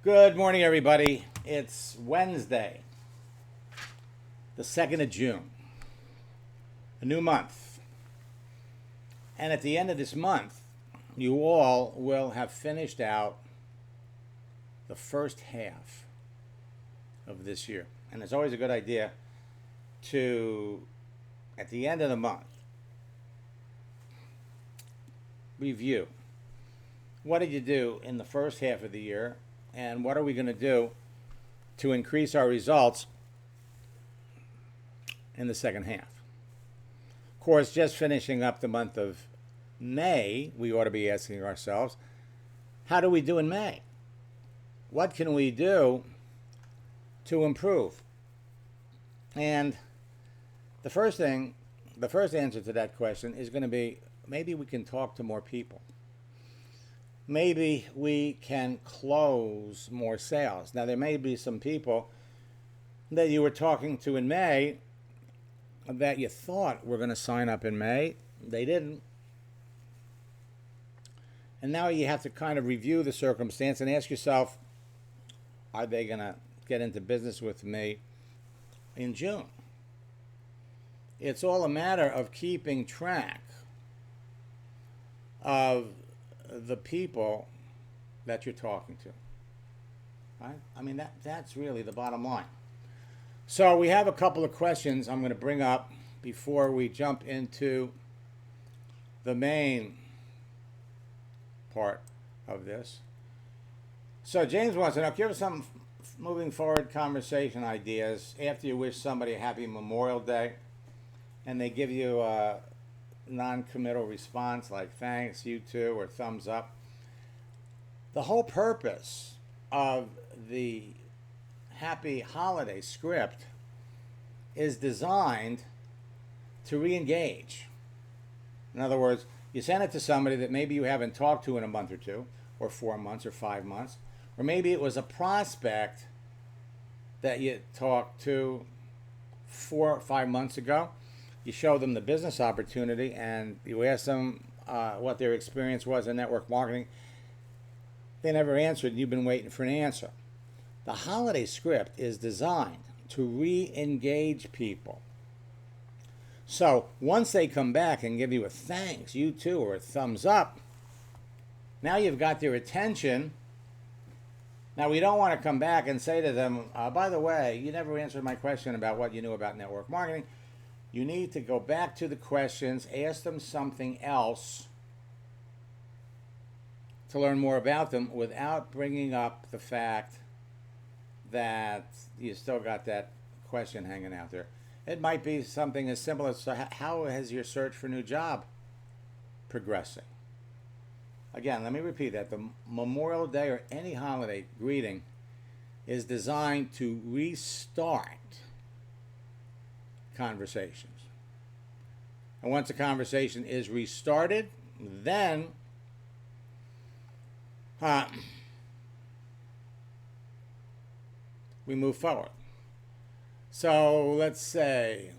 Good morning, everybody. It's Wednesday, the 2nd of June, a new month. And at the end of this month, you all will have finished out the first half of this year. And it's always a good idea to, at the end of the month, review. What did you do in the first half of the year? And what are we going to do to increase our results in the second half? Of course, just finishing up the month of May, we ought to be asking ourselves, how do we do in May? What can we do to improve? And the first answer to that question is going to be, maybe we can talk to more people. Maybe we can close more sales. Now, there may be some people that you were talking to in May that you thought were going to sign up in May. They didn't. And now you have to kind of review the circumstance and ask yourself, are they going to get into business with me in June? It's all a matter of keeping track of the people that you're talking to, right? I mean, that's really the bottom line. So we have a couple of questions I'm going to bring up before we jump into the main part of this. So James wants to know, give us some moving forward conversation ideas after you wish somebody a happy Memorial Day and they give you a non-committal response like thanks, you too, or thumbs up. The whole purpose of the happy holiday script is designed to re-engage. In other words, you send it to somebody that maybe you haven't talked to in a month or two, or 4 months, or 5 months, or maybe it was a prospect that you talked to 4 or 5 months ago. You show them the business opportunity and you ask them what their experience was in network marketing. They never answered, and you've been waiting for an answer. The holiday script is designed to re-engage people. So once they come back and give you a thanks, you too, or a thumbs up, now you've got their attention. Now, we don't want to come back and say to them, by the way, you never answered my question about what you knew about network marketing. You need to go back to the questions, ask them something else to learn more about them without bringing up the fact that you still got that question hanging out there. It might be something as simple as, how has your search for a new job progressing? Again, let me repeat that. The Memorial Day or any holiday greeting is designed to restart conversations. And once a conversation is restarted, then we move forward. So let's say,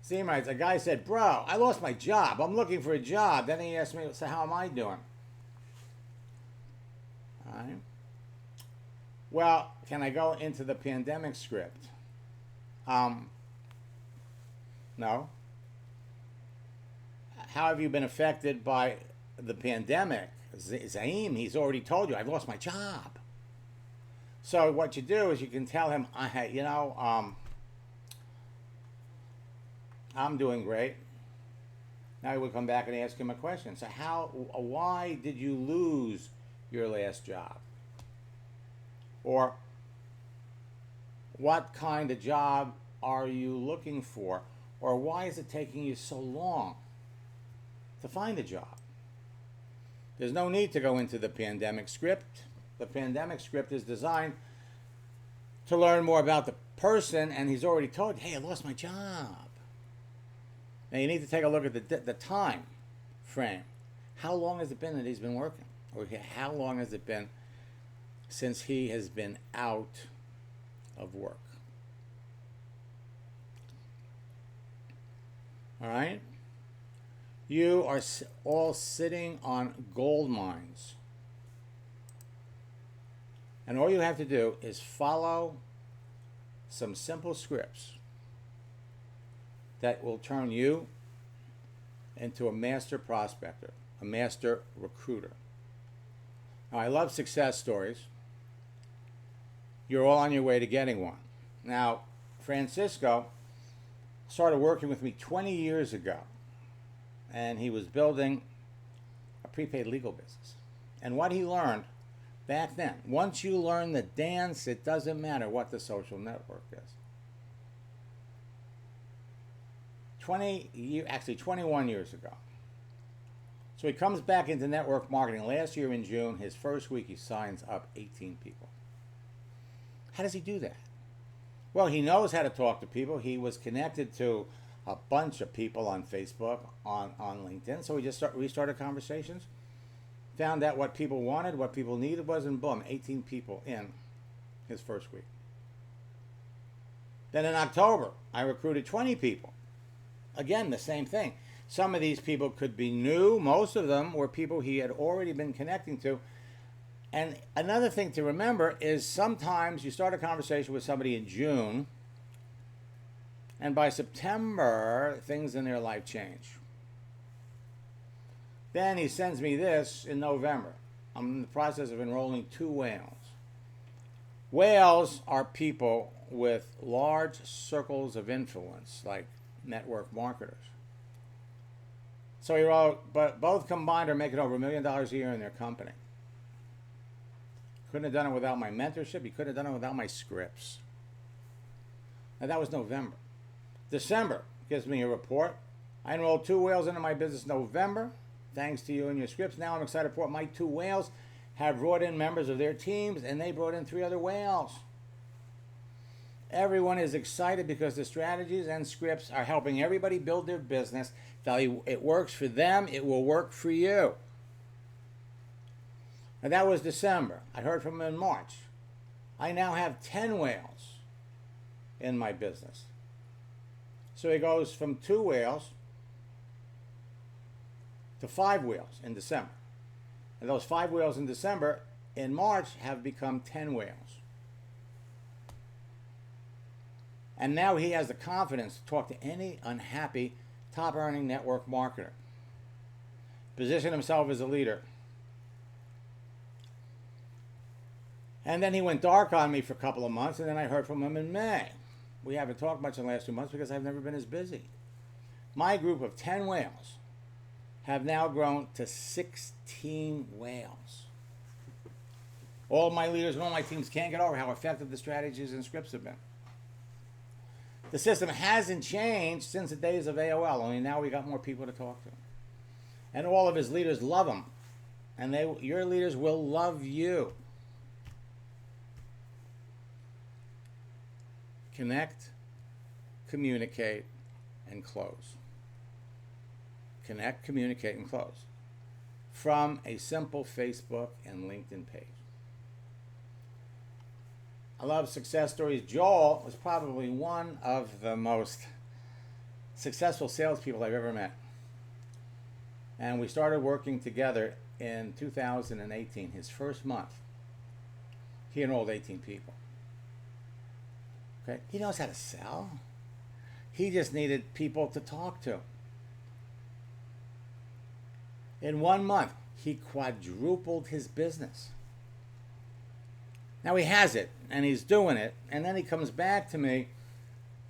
Seam writes, a guy said, bro, I lost my job. I'm looking for a job. Then he asked me, so how am I doing? All right. Well, can I go into the pandemic script? No. How have you been affected by the pandemic? Zaim, he's already told you, I've lost my job. So what you do is you can tell him, I'm doing great. Now we'll come back and ask him a question. So why did you lose your last job? Or what kind of job are you looking for? Or why is it taking you so long to find a job? There's no need to go into the pandemic script. The pandemic script is designed to learn more about the person, and he's already told you, hey, I lost my job. Now you need to take a look at the time frame. How long has it been that he's been working? Or how long has it been since he has been out of work? All right? You are all sitting on gold mines. And all you have to do is follow some simple scripts that will turn you into a master prospector, a master recruiter. Now, I love success stories. You're all on your way to getting one. Now, Francisco started working with me 20 years ago, and he was building a prepaid legal business. And what he learned back then, once you learn the dance, it doesn't matter what the social network is. 21 years ago. So he comes back into network marketing. Last year in June, his first week, he signs up 18 people. How does he do that? Well, he knows how to talk to people. He was connected to a bunch of people on Facebook, on LinkedIn. So we started conversations, found out what people wanted, what people needed was, and boom, 18 people in his first week. Then in October, I recruited 20 people. Again, the same thing. Some of these people could be new. Most of them were people he had already been connecting to. And another thing to remember is sometimes you start a conversation with somebody in June, and by September, things in their life change. Then he sends me this in November. I'm in the process of enrolling 2 whales. Whales are people with large circles of influence, like network marketers. So he wrote, but both combined are making over $1 million a year in their company. Couldn't have done it without my mentorship. He couldn't have done it without my scripts. Now that was November. December gives me a report. I enrolled 2 whales into my business in November, thanks to you and your scripts. Now I'm excited to report my 2 whales have brought in members of their teams, and they brought in 3 other whales. Everyone is excited because the strategies and scripts are helping everybody build their business. It works for them. It will work for you. And that was December. I heard from him in March. I now have 10 whales in my business. So he goes from 2 whales to 5 whales in December. And those 5 whales in December, in March, have become 10 whales. And now he has the confidence to talk to any unhappy, top-earning network marketer. Position himself as a leader. And then he went dark on me for a couple of months, and then I heard from him in May. We haven't talked much in the last 2 months because I've never been as busy. My group of 10 whales have now grown to 16 whales. All my leaders and all my teams can't get over how effective the strategies and scripts have been. The system hasn't changed since the days of AOL, only now we got more people to talk to. And all of his leaders love him. And your leaders will love you. Connect, communicate, and close. Connect, communicate, and close. From a simple Facebook and LinkedIn page. I love success stories. Joel was probably one of the most successful salespeople I've ever met. And we started working together in 2018, his first month. He enrolled 18 people. Okay? He knows how to sell. He just needed people to talk to. In 1 month, he quadrupled his business. Now he has it, and he's doing it, and then he comes back to me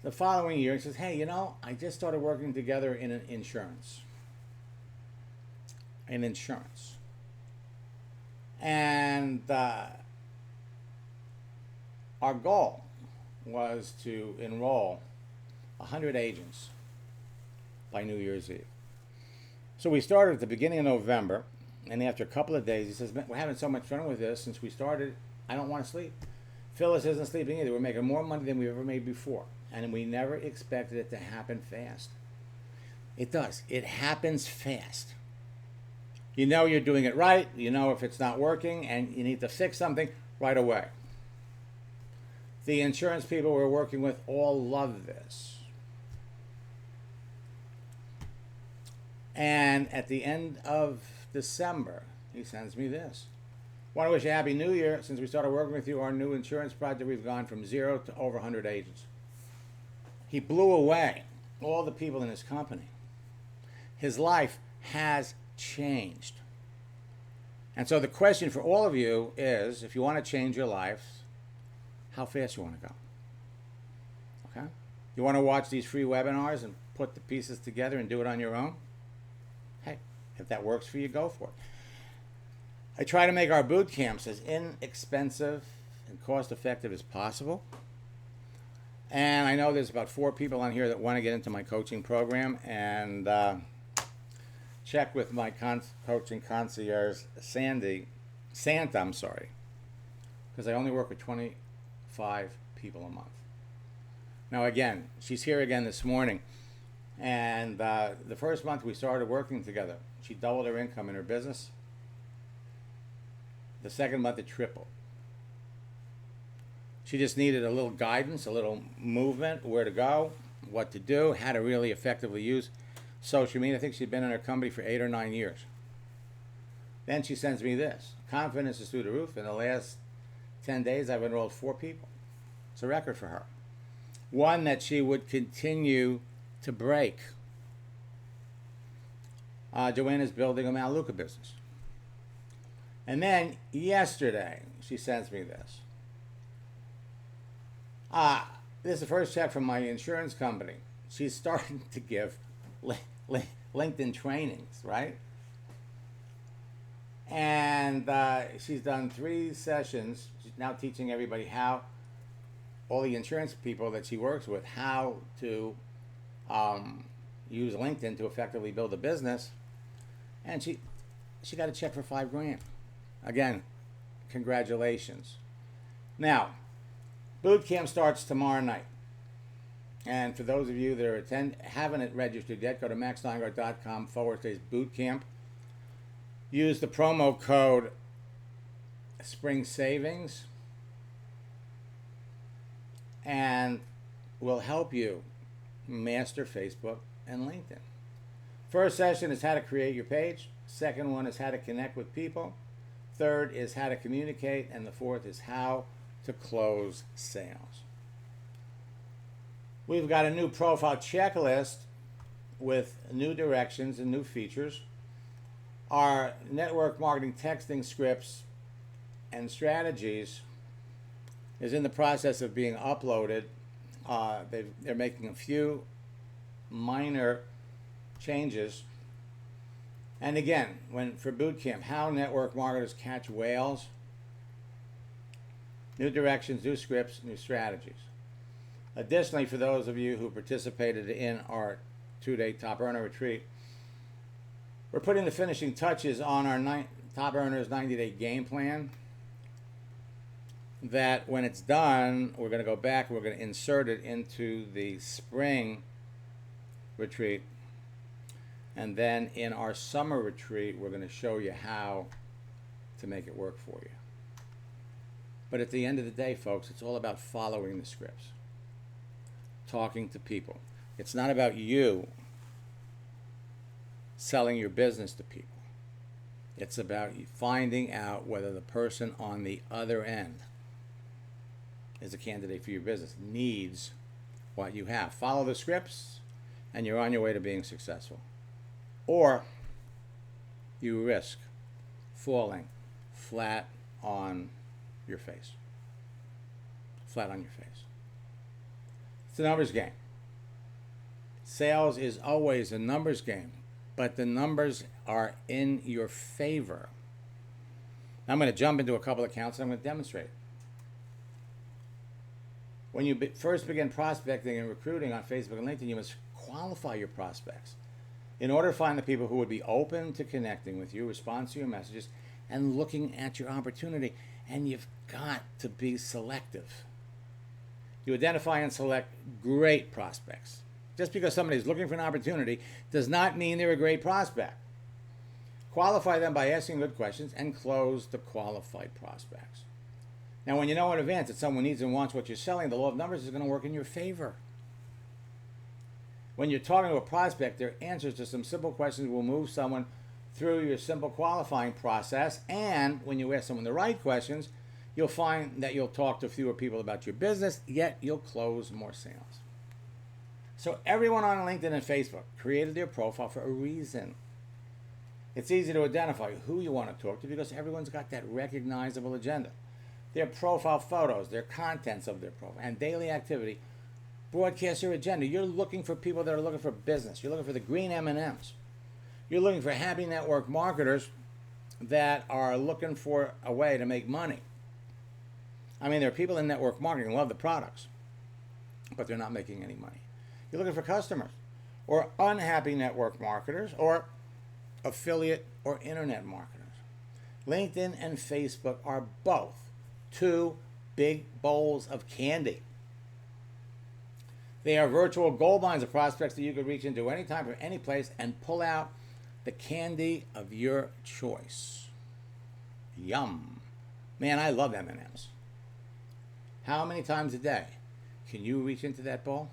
the following year and says, hey, you know, I just started working together in an insurance. And our goal was to enroll 100 agents by New Year's Eve. So we started at the beginning of November, and after a couple of days, he says, we're having so much fun with this since we started. I don't want to sleep. Phyllis isn't sleeping either. We're making more money than we've ever made before. And we never expected it to happen fast. It does. It happens fast. You know you're doing it right. You know if it's not working and you need to fix something right away. The insurance people we're working with all love this. And at the end of December, he sends me this. Want to wish you a Happy New Year. Since we started working with you, our new insurance project, we've gone from 0 to over 100 agents. He blew away all the people in his company. His life has changed. And so the question for all of you is, if you want to change your life, how fast you want to go? Okay? You want to watch these free webinars and put the pieces together and do it on your own? Hey, if that works for you, go for it. I try to make our boot camps as inexpensive and cost-effective as possible. And I know there's about 4 people on here that want to get into my coaching program, and check with my coaching concierge, Santa, because I only work with 25 people a month. Now again, she's here again this morning, and the first month we started working together, she doubled her income in her business. The second month it tripled. She just needed a little guidance, a little movement, where to go, what to do, how to really effectively use social media. I think she'd been in her company for 8 or 9 years. Then she sends me this. Confidence is through the roof. In the last 10 days, I've enrolled 4 people. It's a record for her. One that she would continue to break. Joanna's building a Melaleuca business. And then yesterday, she sends me this. This is the first check from my insurance company. She's starting to give LinkedIn trainings, right? And she's done 3 sessions. She's now teaching everybody how, all the insurance people that she works with, how to use LinkedIn to effectively build a business. And she got a check for $5,000. Again, congratulations. Now, boot camp starts tomorrow night. And for those of you that haven't registered yet, go to maxsteingart.com/bootcamp. Use the promo code Spring Savings, and we'll help you master Facebook and LinkedIn. First session is how to create your page. Second one is how to connect with people. Third is how to communicate. And the fourth is how to close sales. We've got a new profile checklist with new directions and new features. Our network marketing texting scripts and strategies is in the process of being uploaded. They're making a few minor changes. And again, for boot camp, how network marketers catch whales, new directions, new scripts, new strategies. Additionally, for those of you who participated in our 2-day Top Earner Retreat, we're putting the finishing touches on our Top Earners 90-day game plan, that when it's done, we're going to go back and we're going to insert it into the spring retreat. And then in our summer retreat, we're going to show you how to make it work for you. But at the end of the day, folks, it's all about following the scripts, talking to people. It's not about you selling your business to people. It's about you finding out whether the person on the other end is a candidate for your business, needs what you have. Follow the scripts, and you're on your way to being successful. Or you risk falling flat on your face. Flat on your face. It's a numbers game. Sales is always a numbers game, but the numbers are in your favor. I'm going to jump into a couple of accounts and I'm going to demonstrate. When you first begin prospecting and recruiting on Facebook and LinkedIn, you must qualify your prospects in order to find the people who would be open to connecting with you, respond to your messages, and looking at your opportunity. And you've got to be selective. You identify and select great prospects. Just because somebody's looking for an opportunity does not mean they're a great prospect. Qualify them by asking good questions and close the qualified prospects. Now, when you know in advance that someone needs and wants what you're selling, the law of numbers is going to work in your favor. When you're talking to a prospect, their answers to some simple questions will move someone through your simple qualifying process. And when you ask someone the right questions, you'll find that you'll talk to fewer people about your business, yet you'll close more sales. So everyone on LinkedIn and Facebook created their profile for a reason. It's easy to identify who you want to talk to because everyone's got that recognizable agenda. Their profile photos, their contents of their profile, and daily activity broadcast your agenda. You're looking for people that are looking for business. You're looking for the green M&Ms. You're looking for happy network marketers that are looking for a way to make money. I mean, there are people in network marketing who love the products, but they're not making any money. You're looking for customers or unhappy network marketers or affiliate or internet marketers. LinkedIn and Facebook are both two big bowls of candy. They are virtual gold mines of prospects that you could reach into anytime from any place and pull out the candy of your choice. Yum. Man, I love M&Ms. How many times a day can you reach into that bowl?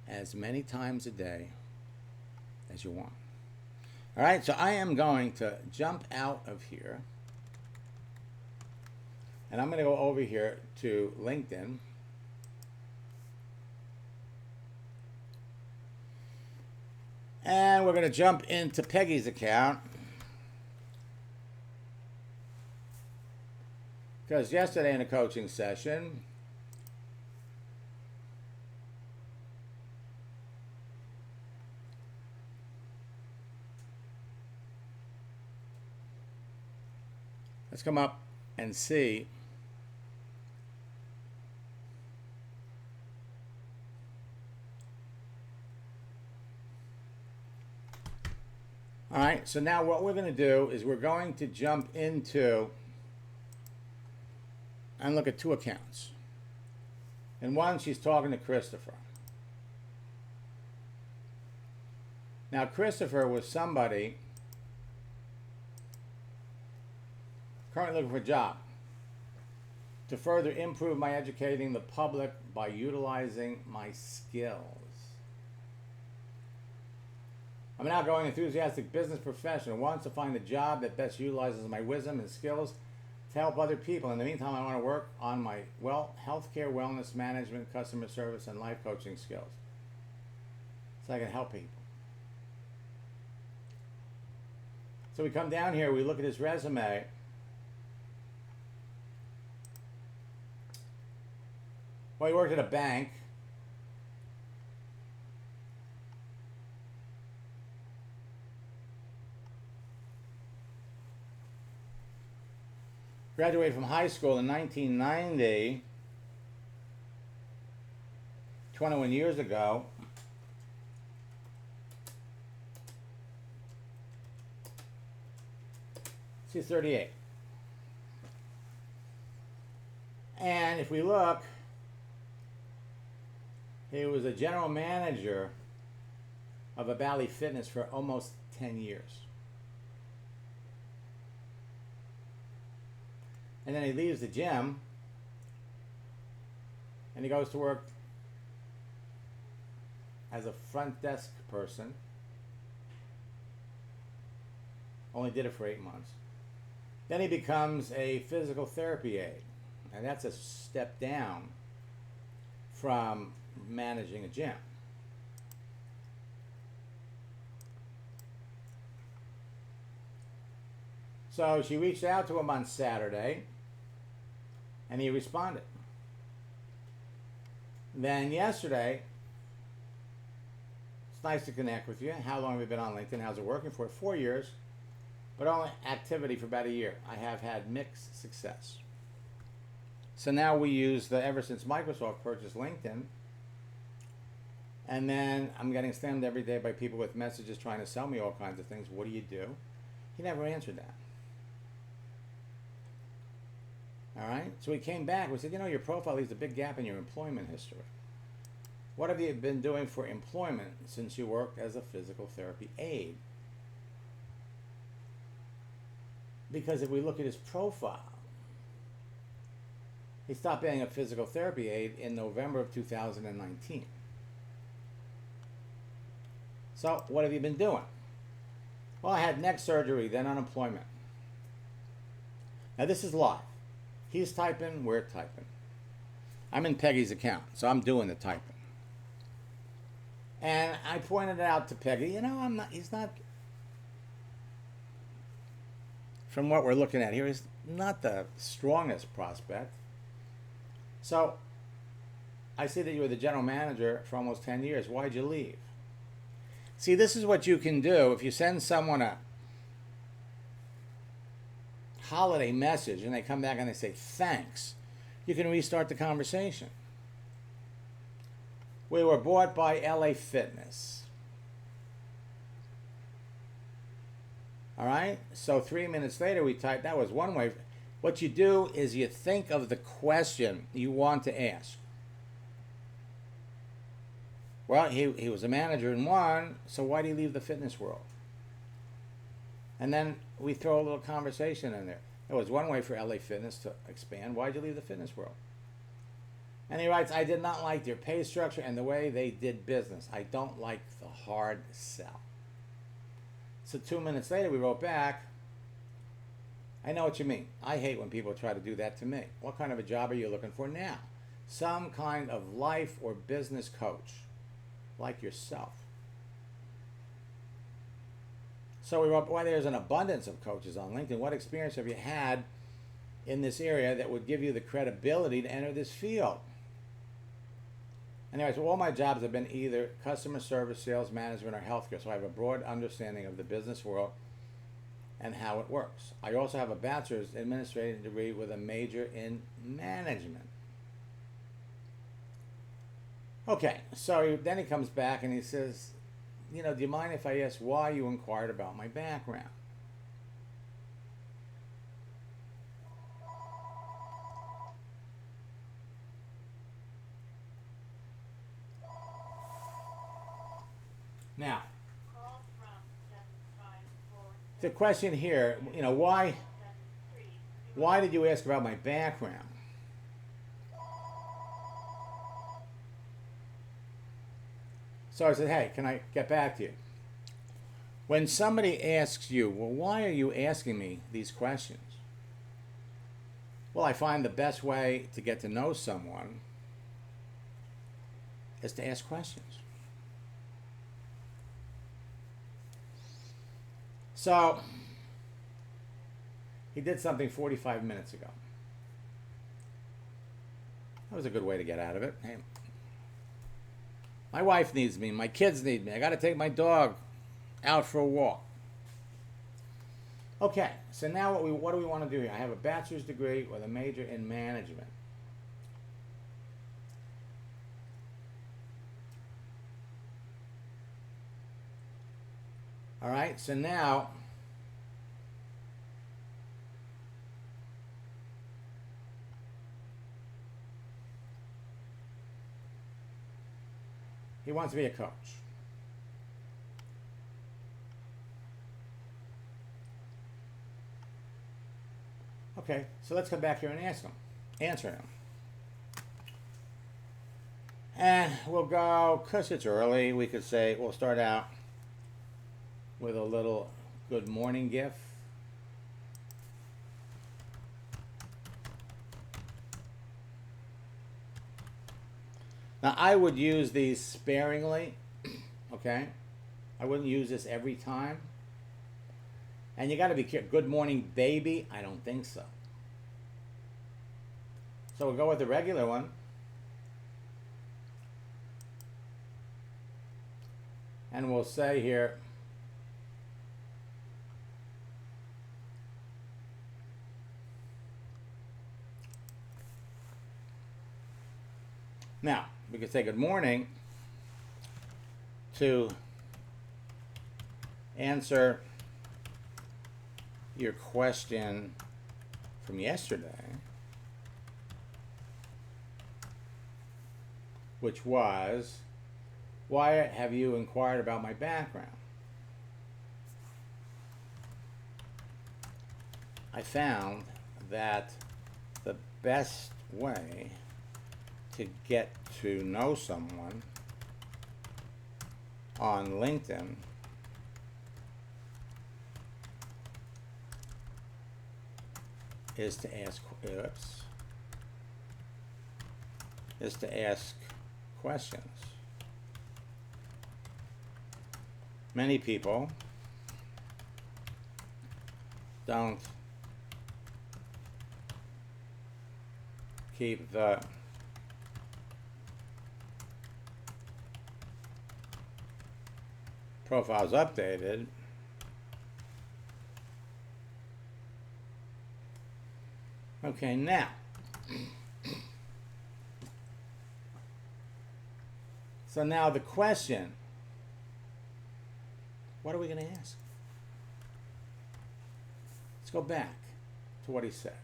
As many times a day as you want. All right, so I am going to jump out of here. And I'm going to go over here to LinkedIn. And we're going to jump into Peggy's account. Because yesterday in a coaching session, let's come up and see. All right, so now what we're going to do is we're going to jump into and look at two accounts. And one, she's talking to Christopher. Now, Christopher was somebody currently looking for a job to further improve my educating the public by utilizing my skills. I'm an outgoing, enthusiastic business professional who wants to find a job that best utilizes my wisdom and skills to help other people. In the meantime, I want to work on my healthcare, wellness management, customer service, and life coaching skills so I can help people. So we come down here, we look at his resume. Well, he worked at a bank. Graduated from high school in 1990, 21 years ago. She's 38. And if we look, he was a general manager of a Valley Fitness for almost 10 years. And then he leaves the gym and he goes to work as a front desk person. Only did it for 8 months. Then he becomes a physical therapy aide. And that's a step down from managing a gym. So she reached out to him on Saturday, and he responded. Then yesterday, it's nice to connect with you. How long have you been on LinkedIn? How's it working for? 4 years, but only activity for about a year. I have had mixed success. So now we use ever since Microsoft purchased LinkedIn, and then I'm getting spammed every day by people with messages trying to sell me all kinds of things. What do you do? He never answered that. All right, so we came back. We said, you know, your profile leaves a big gap in your employment history. What have you been doing for employment since you worked as a physical therapy aide? Because if we look at his profile, he stopped being a physical therapy aide in November of 2019. So what have you been doing? Well, I had neck surgery, then unemployment. Now this is live. He's typing, we're typing. I'm in Peggy's account, so I'm doing the typing. And I pointed out to Peggy, he's not, from what we're looking at here, he's not the strongest prospect. So I see that you were the general manager for almost 10 years. Why'd you leave? See, this is what you can do if you send someone a holiday message and they come back and they say thanks. You can restart the conversation. We were bought by LA Fitness. All right, so 3 minutes later we typed, that was one way. What you do is you think of the question you want to ask. Well, he was a manager in one, so why did he leave the fitness world? And then we throw a little conversation in there. It was one way for LA Fitness to expand. Why'd you leave the fitness world? And he writes, I did not like their pay structure and the way they did business. I don't like the hard sell. So 2 minutes later, we wrote back, I know what you mean. I hate when people try to do that to me. What kind of a job are you looking for now? Some kind of life or business coach, like yourself. So we wrote, well, there's an abundance of coaches on LinkedIn. What experience have you had in this area that would give you the credibility to enter this field? Anyways, well, all my jobs have been either customer service, sales management, or healthcare, so I have a broad understanding of the business world and how it works. I also have a bachelor's administrative degree with a major in management. Okay, so then he comes back and he says, do you mind if I ask why you inquired about my background? Now, the question here, why did you ask about my background? So I said, hey, can I get back to you? When somebody asks you, well, why are you asking me these questions? Well, I find the best way to get to know someone is to ask questions. So, he did something 45 minutes ago. That was a good way to get out of it. Hey, my wife needs me. My kids need me. I got to take my dog out for a walk. Okay, so now what do we want to do here? I have a bachelor's degree with a major in management. All right, so now he wants to be a coach. Okay, so let's come back here and answer him. And we'll go, because it's early, we could say, we'll start out with a little good morning gif. Now, I would use these sparingly, okay? I wouldn't use this every time. And you got to be careful. Good morning, baby? I don't think so. So we'll go with the regular one. And we'll say here, now, we could say good morning to answer your question from yesterday, which was, why have you inquired about my background? I found that the best way to get to know someone on LinkedIn is to ask questions. Many people don't keep the profiles updated Okay, now, so now the question, what are we going to ask? Let's go back to what he said.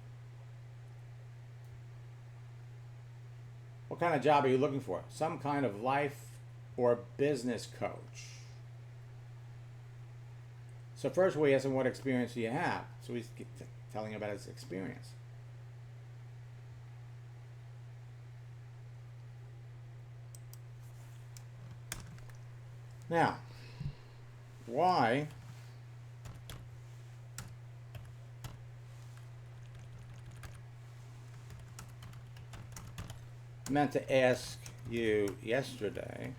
What kind of job are you looking for? Some kind of life or business coach. So first we ask him, what experience do you have? So he's telling him about his experience. Now, why I meant to ask you yesterday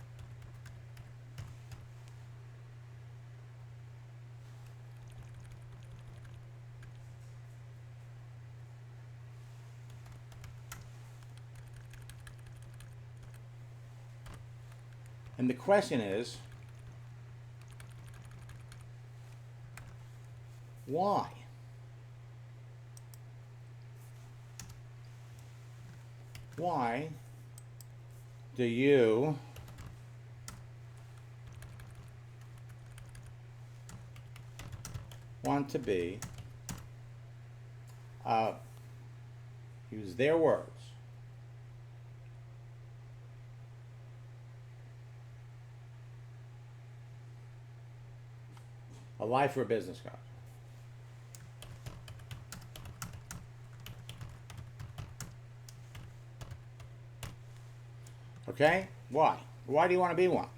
and the question is, why? Why do you want to be, use their words, a life or a business coach? Okay? Why? Why do you want to be one?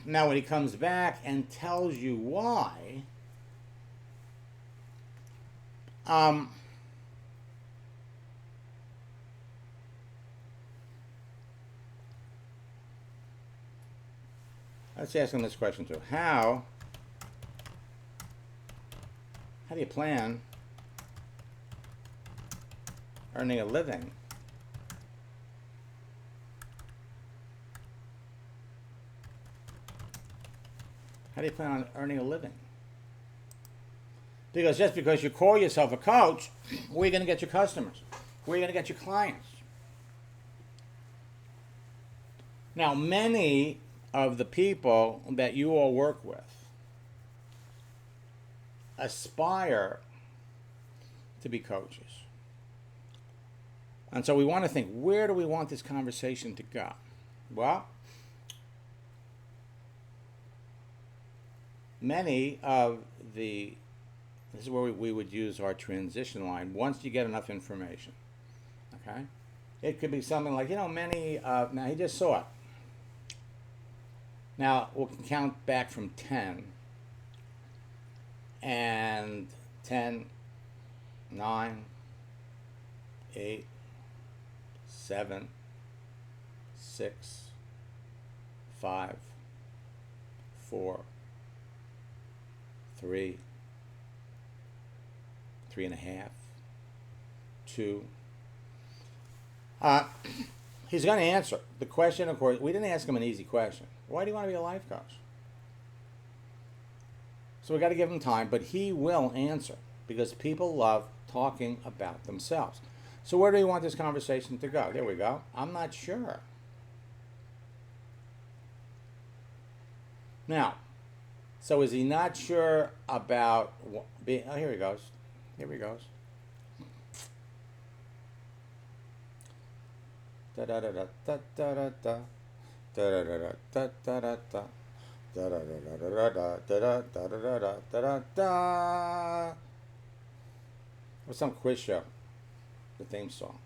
Now, when he comes back and tells you why, let's ask him this question too. How do you plan earning a living How do you plan on earning a living? Because just because you call yourself a coach, where are you going to get your customers? Where are you going to get your clients? Now, many of the people that you all work with aspire to be coaches. And so we want to think, where do we want this conversation to go? Well, many of this is where we would use our transition line once you get enough information, okay? It could be something like, now he just saw it. Now, we'll count back from 10, and 10, 9, 8, 7, 6, 5, 4, 3, 3.5, 2. He's going to answer. The question, of course, we didn't ask him an easy question. Why do you want to be a life coach? So we got to give him time, but he will answer because people love talking about themselves. So where do you want this conversation to go? There we go. I'm not sure. Now, so is he not sure about being, oh, here he goes. Here he goes. Da da da da da da da da da da da da da da da. Or some quiz show, the theme song.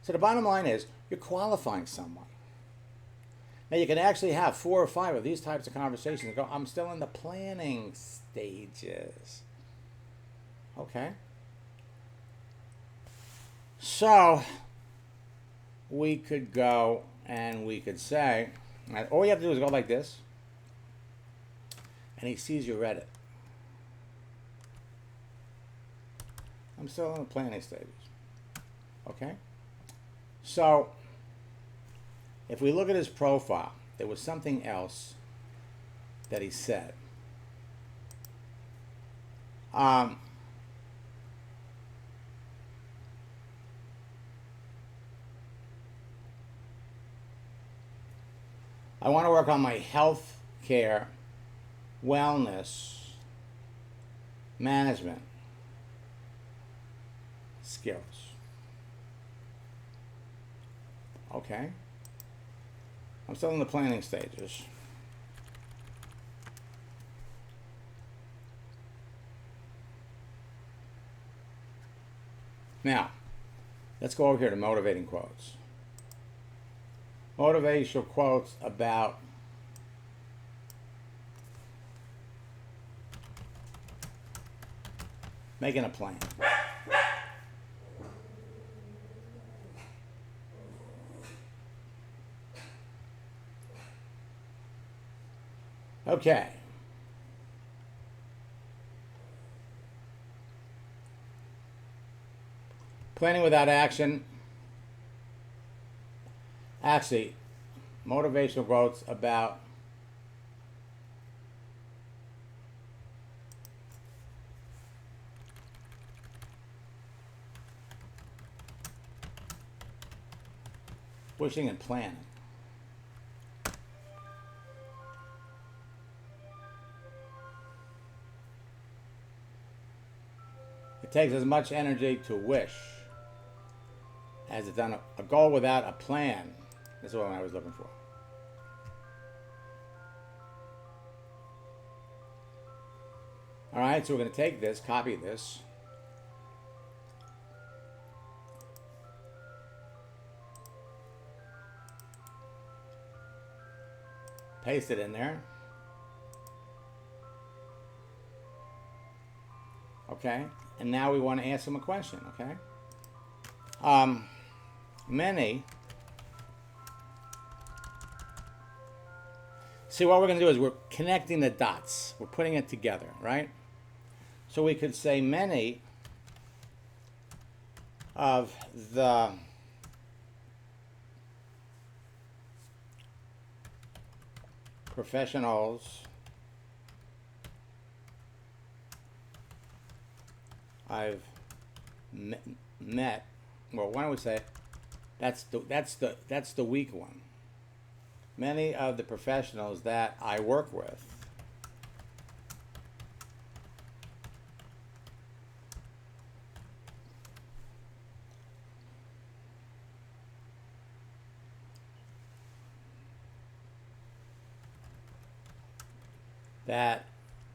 So the bottom line is, you're qualifying someone. Now you can actually have 4 or 5 of these types of conversations and go, I'm still in the planning stages. Okay. So we could go and we could say, all you have to do is go like this, and he sees you read it. I'm still in the planning stages. Okay? So if we look at his profile, there was something else that he said. I want to work on my health care, wellness, management skills. Okay. I'm still in the planning stages. Now, let's go over here to motivating quotes. Motivational quotes about making a plan. Okay. Planning without action. Actually, motivational quotes about wishing and planning. It takes as much energy to wish as it's done. A goal without a plan is what I was looking for. All right, so we're going to take this, copy this. Paste it in there. Okay, and now we want to ask him a question, okay? Many. See, what we're going to do is we're connecting the dots. We're putting it together, right? So we could say many of the professionals I've met. Well, why don't we say that's the weak one. Many of the professionals that I work with that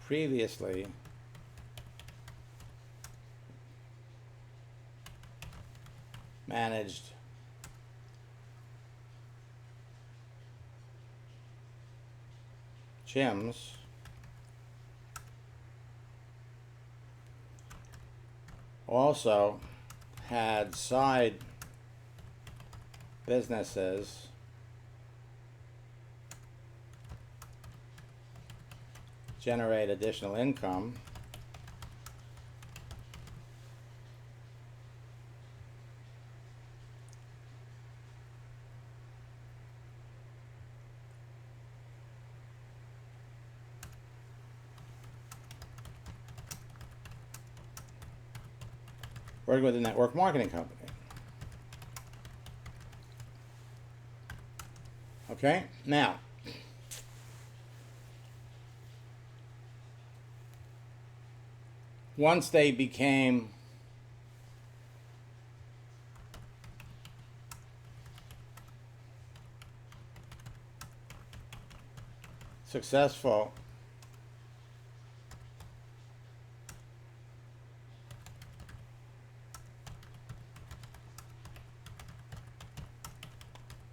previously managed gyms also had side businesses generate additional income working with a network marketing company. Okay, now once they became successful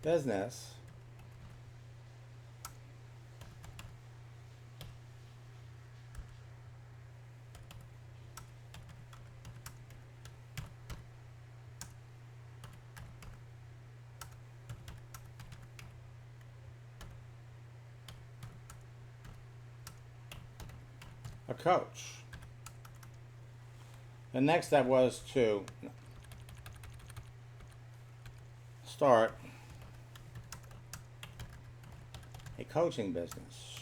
business, a coach. The next step was to start a coaching business.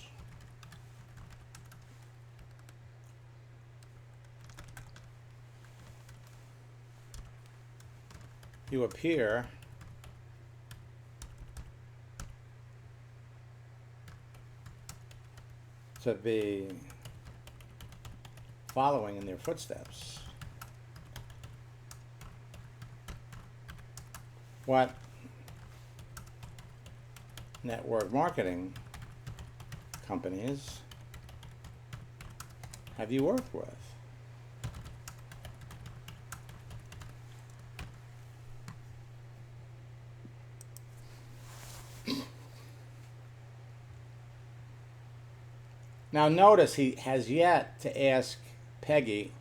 You appear to be following in their footsteps. What network marketing companies have you worked with? Now notice he has yet to ask Peggy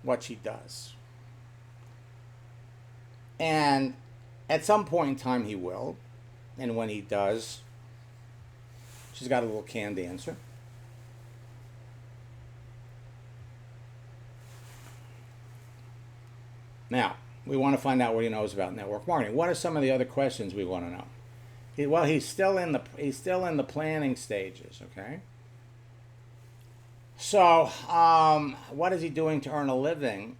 what she does. And at some point in time he will. And when he does, she's got a little canned answer. Now, we want to find out what he knows about network marketing. What are some of the other questions we want to know? Well, he's still in the planning stages, okay? So, what is he doing to earn a living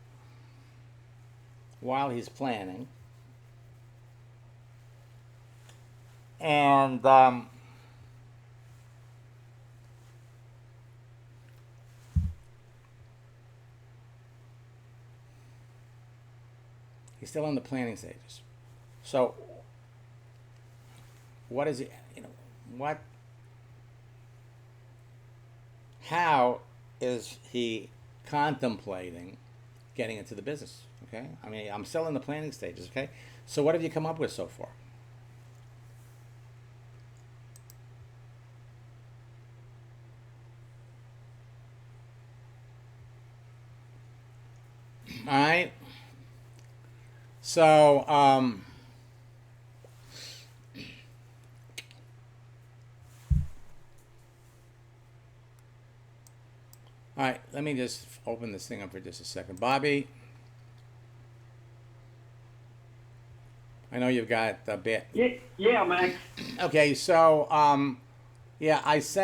while he's planning? And he's still in the planning stages. So, what is he? How is he contemplating getting into the business? Okay, I mean, I'm still in the planning stages. Okay, so what have you come up with so far? All right. So, all right, let me just open this thing up for just a second. Bobby, I know you've got a bit. Yeah, Max. Okay, so, yeah, has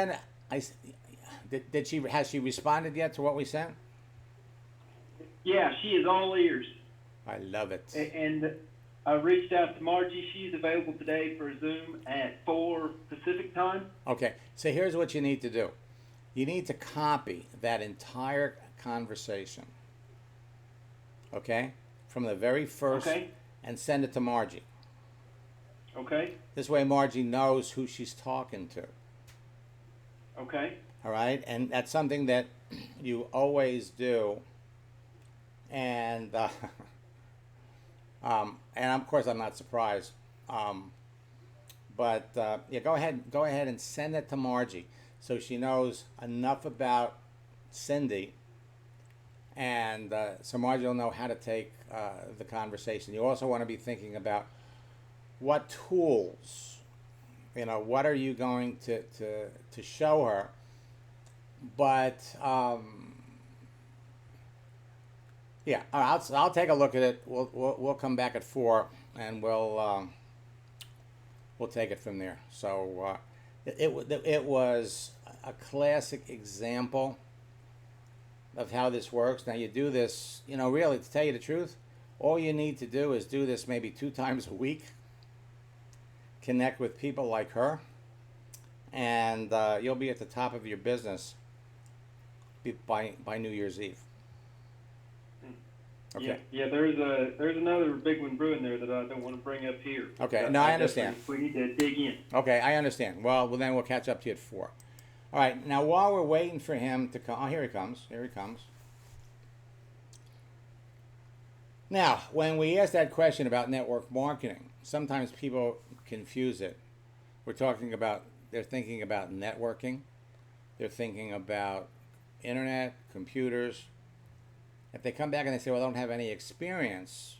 she responded yet to what we sent? Yeah, she is all ears. I love it. And I reached out to Margie. She's available today for a Zoom at 4 Pacific time. Okay, so here's what you need to do. You need to copy that entire conversation, okay, from the very first, and send it to Margie. Okay. This way Margie knows who she's talking to. Okay. All right, and that's something that you always do. And and of course I'm not surprised. But yeah, go ahead and send it to Margie so she knows enough about Cindy, and so Margie will know how to take the conversation. You also want to be thinking about what tools, what are you going to show her, but yeah, I'll take a look at it. We'll come back at 4, and we'll take it from there. So it was a classic example of how this works. Now you do this, really, to tell you the truth, all you need to do is do this maybe 2 times a week. Connect with people like her, and you'll be at the top of your business by New Year's Eve. Okay. Yeah. There's another big one brewing there that I don't want to bring up here. Okay. No, I understand. We need to dig in. Okay, I understand. Well, then we'll catch up to you at 4. All right. Now, while we're waiting for him to come, here he comes. Now, when we ask that question about network marketing, sometimes people confuse it. They're thinking about networking. They're thinking about internet, computers. If they come back and they say, "Well, I don't have any experience,"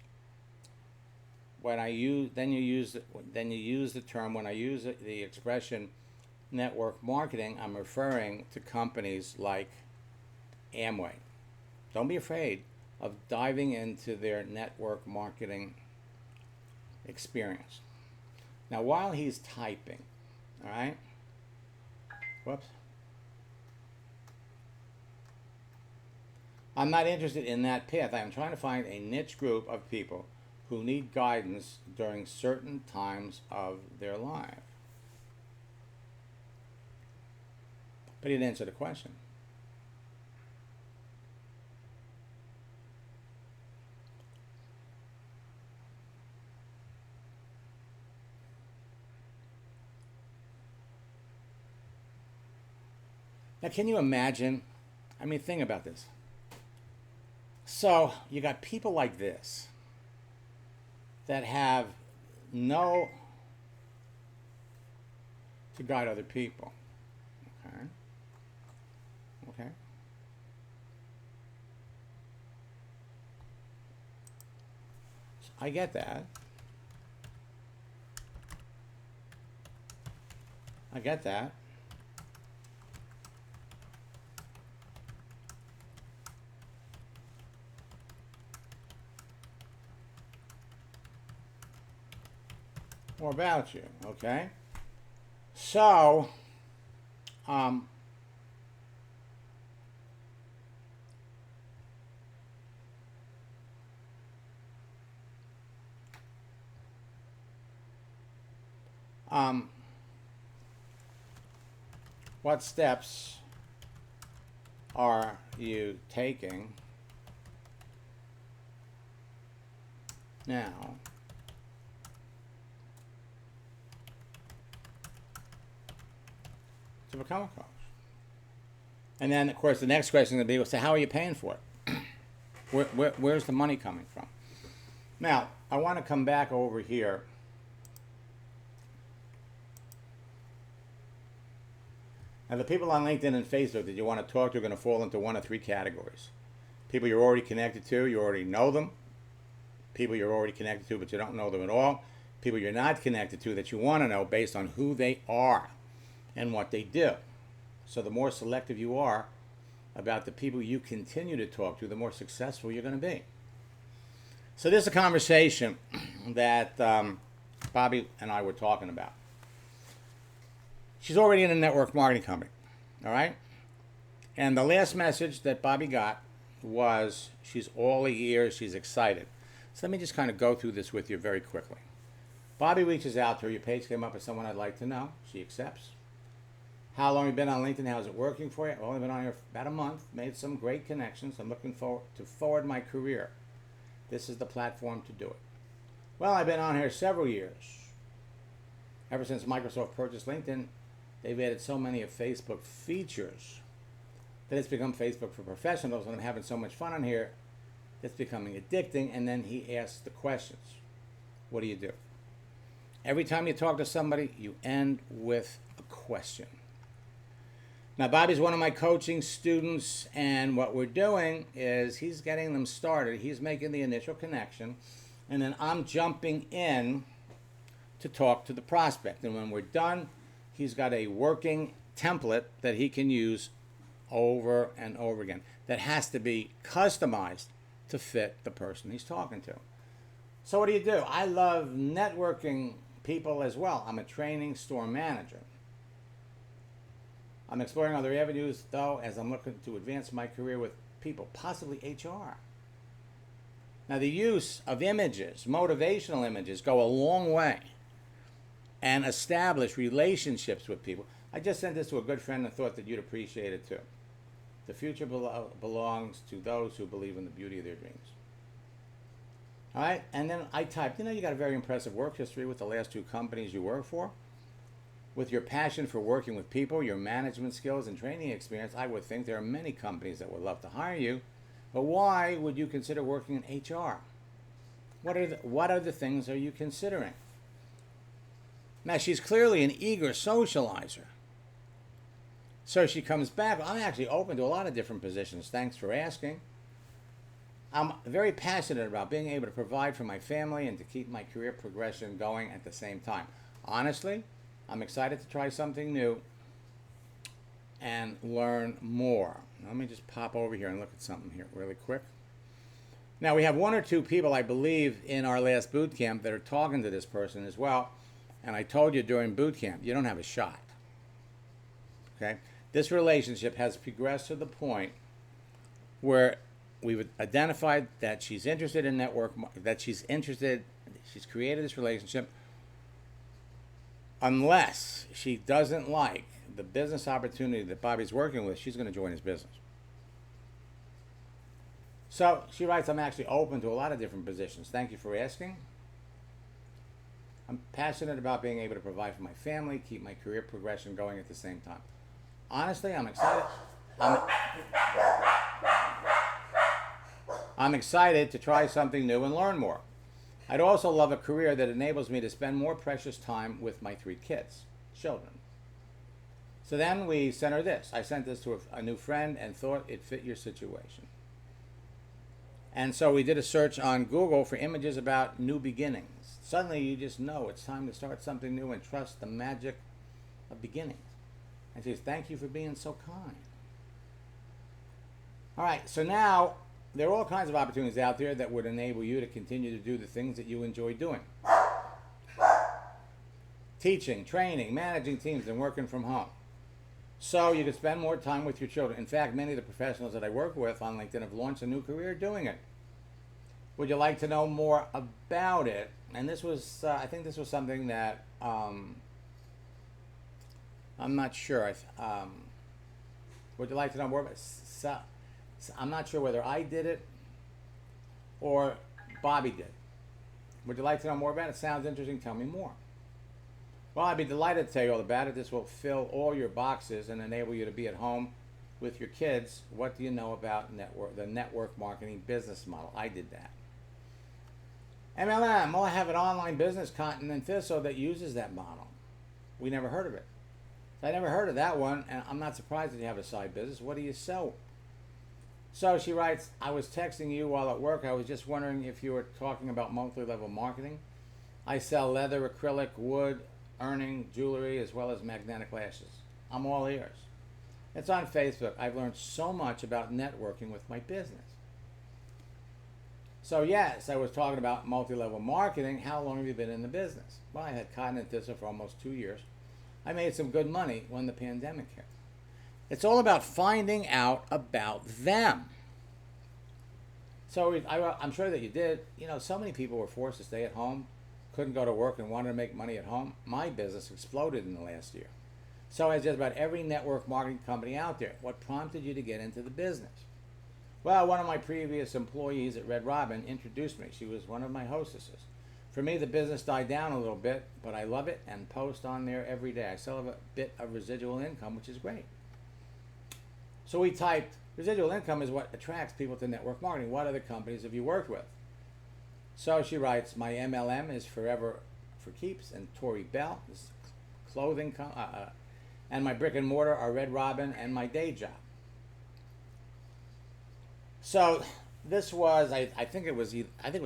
when you use the term, when I use the expression network marketing, I'm referring to companies like Amway. Don't be afraid of diving into their network marketing experience. Now, while he's typing, all right, whoops. I'm not interested in that path. I'm trying to find a niche group of people who need guidance during certain times of their life. But he didn't answer the question. Now, can you imagine? I mean, think about this. So, you got people like this that have no to guide other people. Okay. Okay. So I get that. I get that. More about you, okay? So, what steps are you taking now to become a coach? And then, of course, the next question is going to be, well, so how are you paying for it? Where's the money coming from? Now, I want to come back over here. And the people on LinkedIn and Facebook that you want to talk to are going to fall into one of three categories. People you're already connected to, you already know them. People you're already connected to, but you don't know them at all. People you're not connected to that you want to know based on who they are and what they do. So the more selective you are about the people you continue to talk to, the more successful you're going to be. So this is a conversation that Bobby and I were talking about. She's already in a network marketing company, all right? And the last message that Bobby got was she's all ears, she's excited. So let me just kind of go through this with you very quickly. Bobby reaches out to her. Your page came up as someone I'd like to know. She accepts. How long have you been on LinkedIn? How is it working for you? I've only been on here about a month. Made some great connections. I'm looking forward to forward my career. This is the platform to do it. Well, I've been on here several years. Ever since Microsoft purchased LinkedIn, they've added so many of Facebook features that it's become Facebook for professionals, and I'm having so much fun on here, it's becoming addicting. And then he asks the questions. What do you do? Every time you talk to somebody, you end with a question. Now, Bobby's one of my coaching students, and what we're doing is he's getting them started. He's making the initial connection, and then I'm jumping in to talk to the prospect. And when we're done, he's got a working template that he can use over and over again that has to be customized to fit the person he's talking to. So what do? I love networking people as well. I'm a training store manager. I'm exploring other avenues, though, as I'm looking to advance my career with people, possibly HR. Now, the use of images, motivational images, go a long way and establish relationships with people. I just sent this to a good friend and thought that you'd appreciate it too. The future belongs to those who believe in the beauty of their dreams. All right, and then I typed, you got a very impressive work history with the last two companies you work for. With your passion for working with people, your management skills and training experience, I would think there are many companies that would love to hire you. But why would you consider working in HR? What are the things are you considering? Now, she's clearly an eager socializer. So she comes back. I'm actually open to a lot of different positions. Thanks for asking. I'm very passionate about being able to provide for my family and to keep my career progression going at the same time. Honestly, I'm excited to try something new and learn more. Let me just pop over here and look at something here really quick. Now, we have 1 or 2 people, I believe, in our last boot camp that are talking to this person as well. And I told you during boot camp, you don't have a shot. Okay? This relationship has progressed to the point where we've identified that she's interested in she's created this relationship. Unless she doesn't like the business opportunity that Bobby's working with, she's going to join his business. So she writes, I'm actually open to a lot of different positions. Thank you for asking. I'm passionate about being able to provide for my family, keep my career progression going at the same time. Honestly, I'm excited. I'm excited to try something new and learn more. I'd also love a career that enables me to spend more precious time with my 3 children. So then we sent her this. I sent this to a new friend and thought it fit your situation. And so we did a search on Google for images about new beginnings. Suddenly you just know it's time to start something new and trust the magic of beginnings. And she says, thank you for being so kind. All right, so now there are all kinds of opportunities out there that would enable you to continue to do the things that you enjoy doing. Teaching, training, managing teams, and working from home. So you can spend more time with your children. In fact, many of the professionals that I work with on LinkedIn have launched a new career doing it. Would you like to know more about it? And this was, I think this was something that, I'm not sure. Would you like to know more about it? I'm not sure whether I did it or Bobby did. Would you like to know more about it? Sounds interesting. Tell me more. Well, I'd be delighted to tell you all about it. This will fill all your boxes and enable you to be at home with your kids. What do you know about the network marketing business model? I did that. MLM. Well, I have an online business, Continent Thistle, that uses that model. We never heard of it. So I never heard of that one, and I'm not surprised that you have a side business. What do you sell? So she writes, I was texting you while at work. I was just wondering if you were talking about multi-level marketing. I sell leather, acrylic, wood, earning, jewelry, as well as magnetic lashes. I'm all ears. It's on Facebook. I've learned so much about networking with my business. So yes, I was talking about multi-level marketing. How long have you been in the business? Well, I had Continent Thistle for almost 2 years. I made some good money when the pandemic hit. It's all about finding out about them. So I'm sure that you did. You know, so many people were forced to stay at home, couldn't go to work, and wanted to make money at home. My business exploded in the last year. So as just about every network marketing company out there. What prompted you to get into the business? Well, one of my previous employees at Red Robin introduced me. She was one of my hostesses. For me, the business died down a little bit, but I love it and post on there every day. I still have a bit of residual income, which is great. So we typed, residual income is what attracts people to network marketing. What other companies have you worked with? So she writes, my MLM is Forever for Keeps and Tory Bell, this clothing, and my brick and mortar are Red Robin and my day job. So this was, I think it was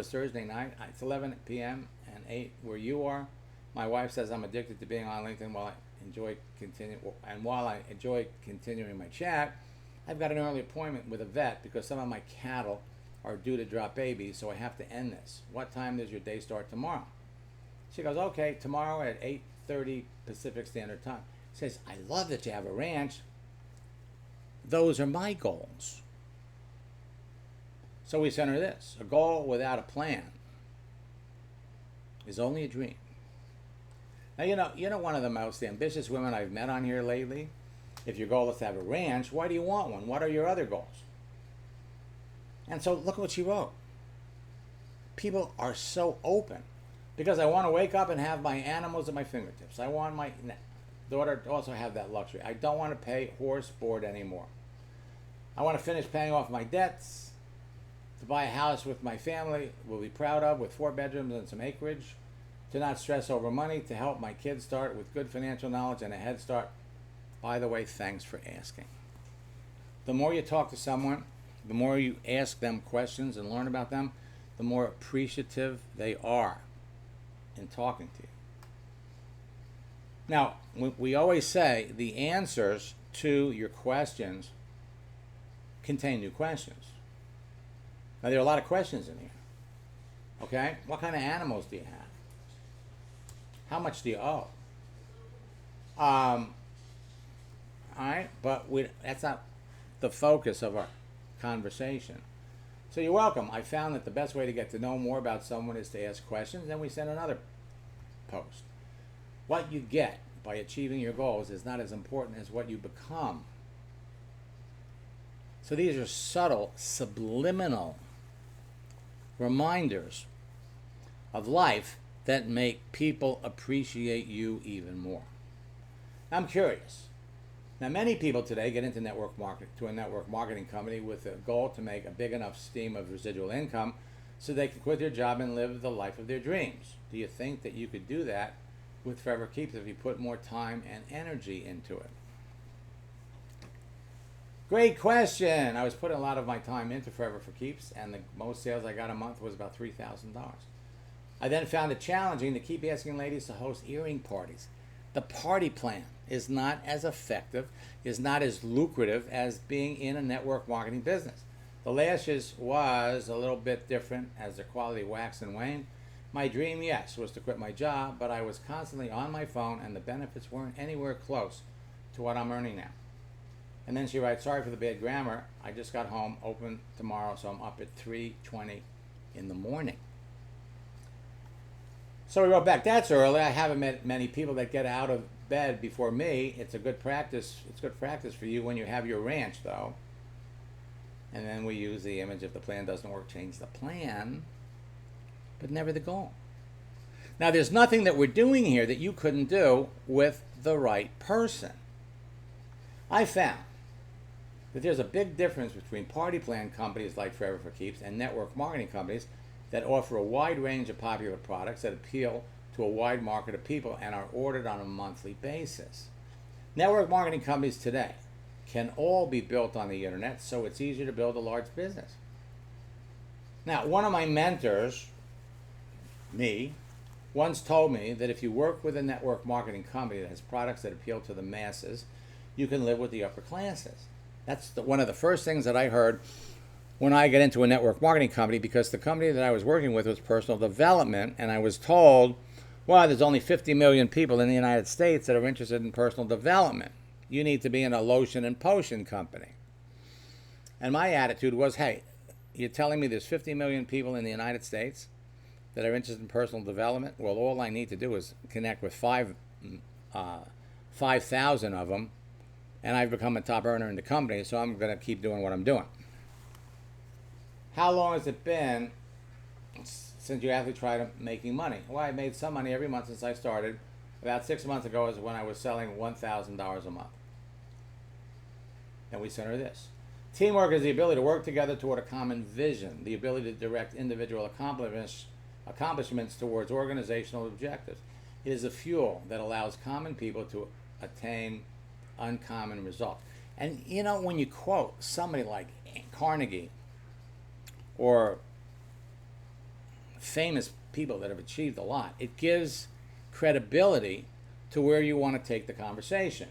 Thursday night. It's 11 p.m. and 8 where you are. My wife says I'm addicted to being on LinkedIn while I enjoy continuing my chat. I've got an early appointment with a vet because some of my cattle are due to drop babies, so I have to end this. What time does your day start tomorrow? She goes, okay, tomorrow at 8:30 Pacific Standard Time. She says, I love that you have a ranch. Those are my goals. So we sent her this. A goal without a plan is only a dream. Now, you know one of the most ambitious women I've met on here lately? If your goal is to have a ranch, why do you want one? What are your other goals? And so look what she wrote. People are so open because I want to wake up and have my animals at my fingertips. I want my daughter to also have that luxury. I don't want to pay horse board anymore. I want to finish paying off my debts, to buy a house with my family we'll be proud of with 4 bedrooms and some acreage, to not stress over money, to help my kids start with good financial knowledge and a head start. By the way, thanks for asking. The more you talk to someone, the more you ask them questions and learn about them, the more appreciative they are in talking to you. Now, we always say the answers to your questions contain new questions. Now, there are a lot of questions in here. Okay? What kind of animals do you have? How much do you owe? All right? But that's not the focus of our conversation. So you're welcome. I found that the best way to get to know more about someone is to ask questions. Then we send another post. What you get by achieving your goals is not as important as what you become. So these are subtle, subliminal reminders of life that make people appreciate you even more. I'm curious. Now, many people today get into a network marketing company with a goal to make a big enough stream of residual income so they can quit their job and live the life of their dreams. Do you think that you could do that with Forever Keeps if you put more time and energy into it? Great question. I was putting a lot of my time into Forever for Keeps, and the most sales I got a month was about $3,000. I then found it challenging to keep asking ladies to host earring parties. The party plan is not as effective, is not as lucrative as being in a network marketing business. The lashes was a little bit different as the quality waxed and waned. My dream, yes, was to quit my job, but I was constantly on my phone and the benefits weren't anywhere close to what I'm earning now. And then she writes, sorry for the bad grammar. I just got home, open tomorrow, so I'm up at 3:20 in the morning. So we wrote back, that's early. I haven't met many people that get out of bed before me. It's a good practice. It's good practice for you when you have your ranch, though. And then we use the image, if the plan doesn't work, change the plan, but never the goal. Now, there's nothing that we're doing here that you couldn't do with the right person. I found that there's a big difference between party plan companies like Forever for Keeps and network marketing companies that offer a wide range of popular products that appeal to a wide market of people and are ordered on a monthly basis. Network marketing companies today can all be built on the internet, so it's easier to build a large business. Now, one of my mentors, me, once told me that if you work with a network marketing company that has products that appeal to the masses, you can live with the upper classes. That's one of the first things that I heard when I got into a network marketing company, because the company that I was working with was personal development, and I was told, well, there's only 50 million people in the United States that are interested in personal development. You need to be in a lotion and potion company. And my attitude was, hey, you're telling me there's 50 million people in the United States that are interested in personal development? Well, all I need to do is connect with 5,000 of them, and I've become a top earner in the company, so I'm going to keep doing what I'm doing. How long has it been since you actually tried making money? Well, I made some money every month since I started. About 6 months ago is when I was selling $1,000 a month. Then we sent her this. Teamwork is the ability to work together toward a common vision, the ability to direct individual accomplishments towards organizational objectives. It is a fuel that allows common people to attain uncommon results. And you know, when you quote somebody like Carnegie or famous people that have achieved a lot, it gives credibility to where you want to take the conversation.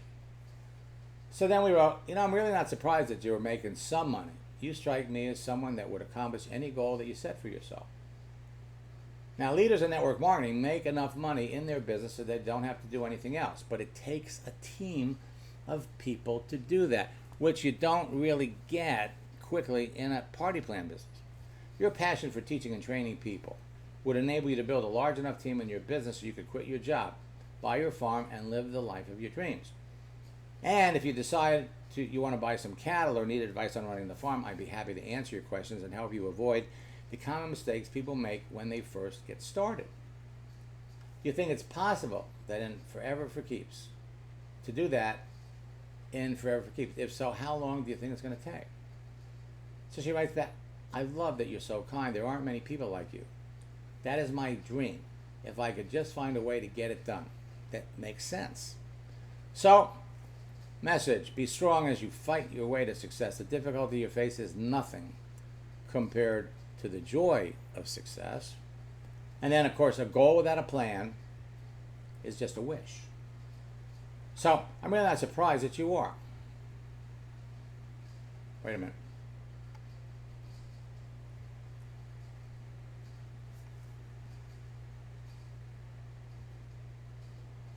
So then we wrote, you know, I'm really not surprised that you were making some money. You strike me as someone that would accomplish any goal that you set for yourself. Now, leaders in network marketing make enough money in their business so they don't have to do anything else. But it takes a team of people to do that, which you don't really get quickly in a party plan business. Your passion for teaching and training people would enable you to build a large enough team in your business so you could quit your job, buy your farm, and live the life of your dreams. And if you decide you want to buy some cattle or need advice on running the farm, I'd be happy to answer your questions and help you avoid the common mistakes people make when they first get started. You think it's possible that in Forever for Keeps to do that in Forever for Keeps? If so, how long do you think it's going to take? So she writes back, I love that you're so kind. There aren't many people like you. That is my dream. If I could just find a way to get it done. That makes sense. So, message, be strong as you fight your way to success. The difficulty you face is nothing compared to the joy of success. And then, of course, a goal without a plan is just a wish. So, I'm really not surprised that you are. Wait a minute.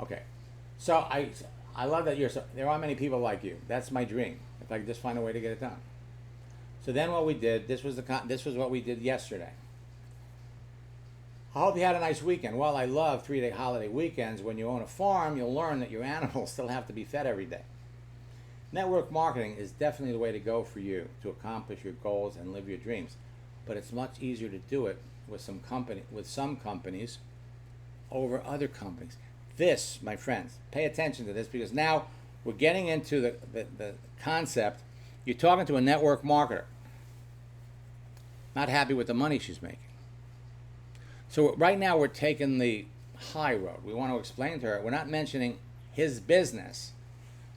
Okay. So I love that there aren't many people like you. That's my dream. If I could just find a way to get it done. So then what we did, this was what we did yesterday. I hope you had a nice weekend. Well, I love 3-day holiday weekends. When you own a farm, you'll learn that your animals still have to be fed every day. Network marketing is definitely the way to go for you to accomplish your goals and live your dreams. But it's much easier to do it with some companies over other companies. This, my friends, pay attention to this, because now we're getting into the concept. You're talking to a network marketer, not happy with the money she's making. So right now we're taking the high road. We want to explain to her, we're not mentioning his business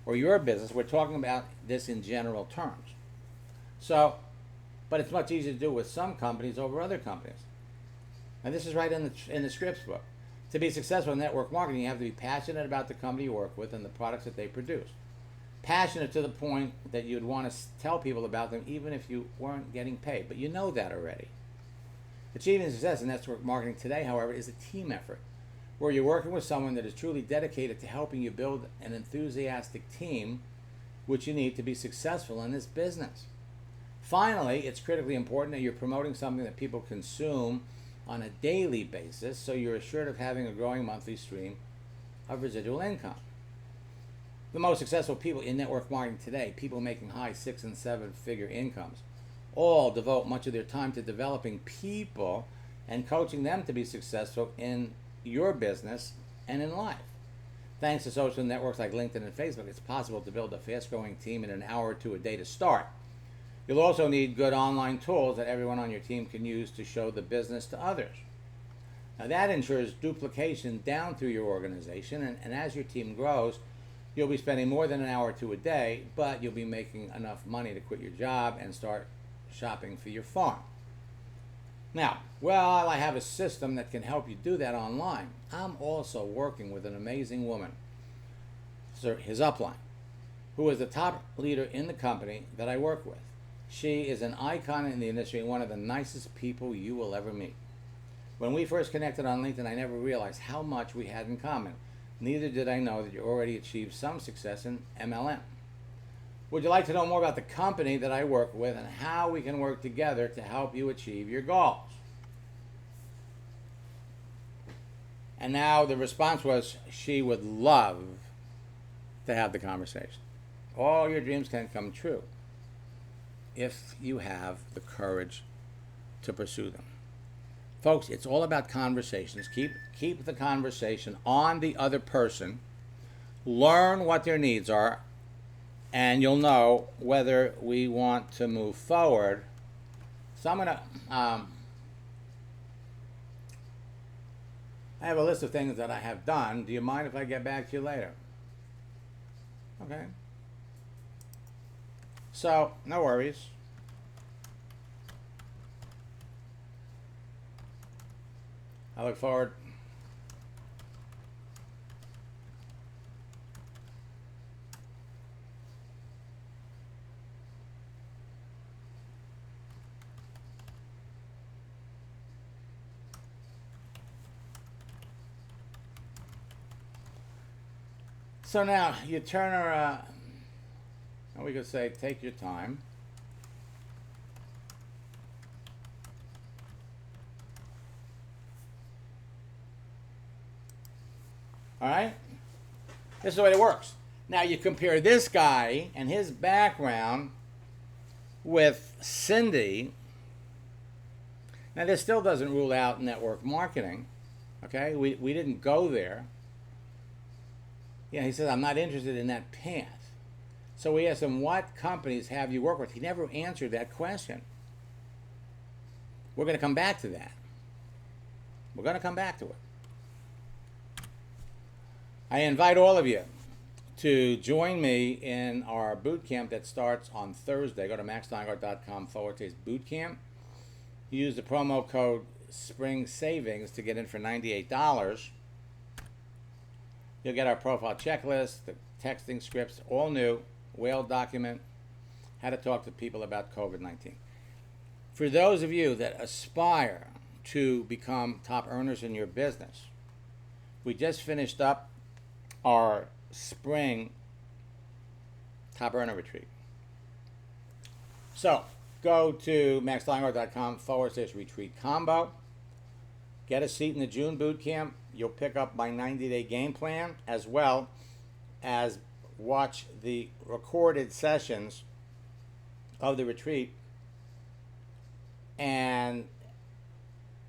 or your business. We're talking about this in general terms. So, but it's much easier to do with some companies over other companies. And this is right in the scripts book. To be successful in network marketing, you have to be passionate about the company you work with and the products that they produce. Passionate to the point that you'd want to tell people about them even if you weren't getting paid. But you know that already. Achieving success in network marketing today, however, is a team effort, where you're working with someone that is truly dedicated to helping you build an enthusiastic team, which you need to be successful in this business. Finally, it's critically important that you're promoting something that people consume on a daily basis, so you're assured of having a growing monthly stream of residual income. The most successful people in network marketing today, people making high 6- and 7-figure incomes, all devote much of their time to developing people and coaching them to be successful in your business and in life. Thanks to social networks like LinkedIn and Facebook, it's possible to build a fast-growing team in an hour or two a day to start. You'll also need good online tools that everyone on your team can use to show the business to others. Now that ensures duplication down through your organization, and as your team grows, you'll be spending more than an hour or two a day, but you'll be making enough money to quit your job and start shopping for your farm. Now, while I have a system that can help you do that online, I'm also working with an amazing woman, his upline, who is the top leader in the company that I work with. She is an icon in the industry and one of the nicest people you will ever meet. When we first connected on LinkedIn, I never realized how much we had in common. Neither did I know that you already achieved some success in MLM. Would you like to know more about the company that I work with and how we can work together to help you achieve your goals? And now the response was she would love to have the conversation. All your dreams can come true if you have the courage to pursue them. Folks, it's all about conversations. Keep the conversation on the other person. Learn what their needs are, and you'll know whether we want to move forward. So I'm going to... I have a list of things that I have done. Do you mind if I get back to you later? Okay. So, no worries. I look forward. So now you turn her, and we could say, take your time. All right? This is the way it works. Now you compare this guy and his background with Cindy. Now this still doesn't rule out network marketing. Okay? We didn't go there. Yeah, he says, I'm not interested in that path. So we asked him, what companies have you worked with? He never answered that question. We're going to come back to that. We're going to come back to it. I invite all of you to join me in our boot camp that starts on Thursday. Go to maxsteingart.com/bootcamp. Use the promo code Spring Savings to get in for $98. You'll get our profile checklist, the texting scripts, all new, whale document, how to talk to people about COVID-19. For those of you that aspire to become top earners in your business, we just finished up our spring Top Earner Retreat. So, go to maxsteingart.com/retreat combo. Get a seat in the June boot camp. You'll pick up my 90-day game plan, as well as watch the recorded sessions of the retreat. And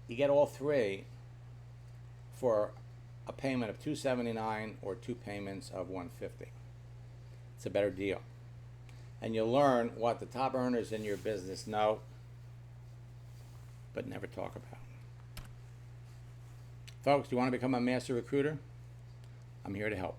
you get all three for a payment of $279 or 2 payments of $150. It's a better deal. And you'll learn what the top earners in your business know but never talk about. Folks, do you want to become a master recruiter? I'm here to help.